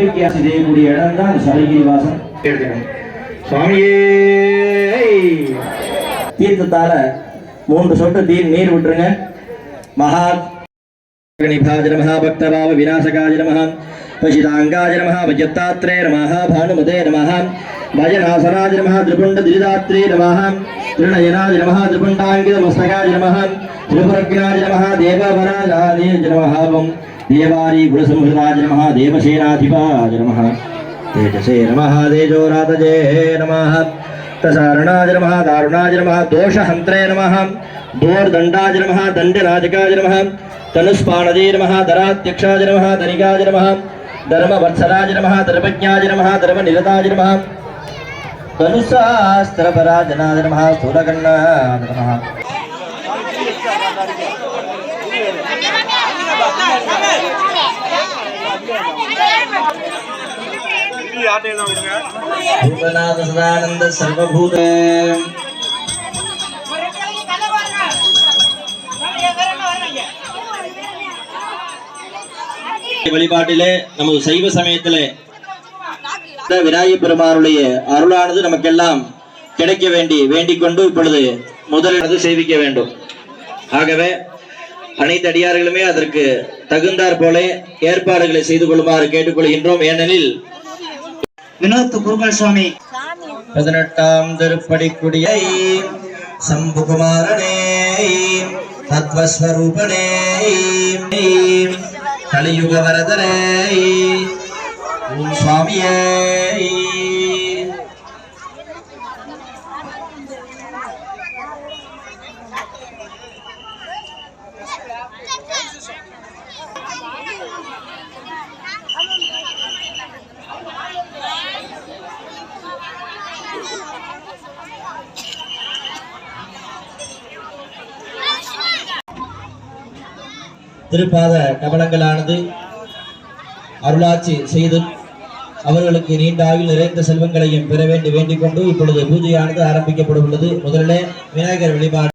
நம்பிக்கை செய்யக்கூடிய இடம் தான் சபரிகிரி வாசம். சுவாமியே தீர்த்தத்தால 3 சொட்டு நீர் விட்டுருங்க. மகா गणिभाज नमः भक्तभाव विनाशकाय नमः पशितांगाय नमः वज्रतात्रे नमः भानुमते नमः भजनासनाय नमः त्रिपुंडद्रिदात्रे नमः त्रिनयनाय नमः त्रिपुंडांगितमस्तकाय नमः त्रिपुरग्नाय नमः देववराजाय नमः देवारी गुणसंहृताय नमः देवसेनाधिपाय नमः तेजसे नमः तेजोरातजे नमः प्रसारणाय नमः दारुणाय नमः दोषहन्त्रे नमः दोर्दण्डाय नमः दण्डनाजकाय नमः तनुष्पाणदे नमः धराध्यक्षाय नमः धनिकाय नमः धर्मवत्सराय नमः धर्मज्ञाय नमः धर्मनिरताय नमः धनुषास्त्रपराजनाय नमः स्थूलकर्णाय नमः भूतनाथ सदानंद सर्वभूत வழிபாட்டிலே நமது சைவ சமயத்திலே விநாயகப் பெருமானுடைய அருளானது நமக்கெல்லாம் கிடைக்க வேண்டிக் கொண்டு இப்பொழுது முதலில் சேவிக்க வேண்டும். ஆகவே அனைத்து அடியார்களுமே அதற்கு தகுந்தாற் போல ஏற்பாடுகளை செய்து கொள்ளுமாறு கேட்டுக்கொள்கின்றோம். ஏனெனில் வினோத் குருக்கள் சுவாமி 18ஆம் திருப்படிக்குடியை சம்புகுமாரனே தத்வஸ்வரூபனே கலியுக வரதரே ஓம் சுவாமியே. திருப்பாத கமலங்களானது அருளாட்சி செய்து அவர்களுக்கு நீண்ட ஆயுள் நிறைந்த செல்வங்களையும் பெற வேண்டிக் கொண்டு இப்பொழுது பூஜையானது ஆரம்பிக்கப்பட உள்ளது. முதலிலே விநாயகர் வழிபாடு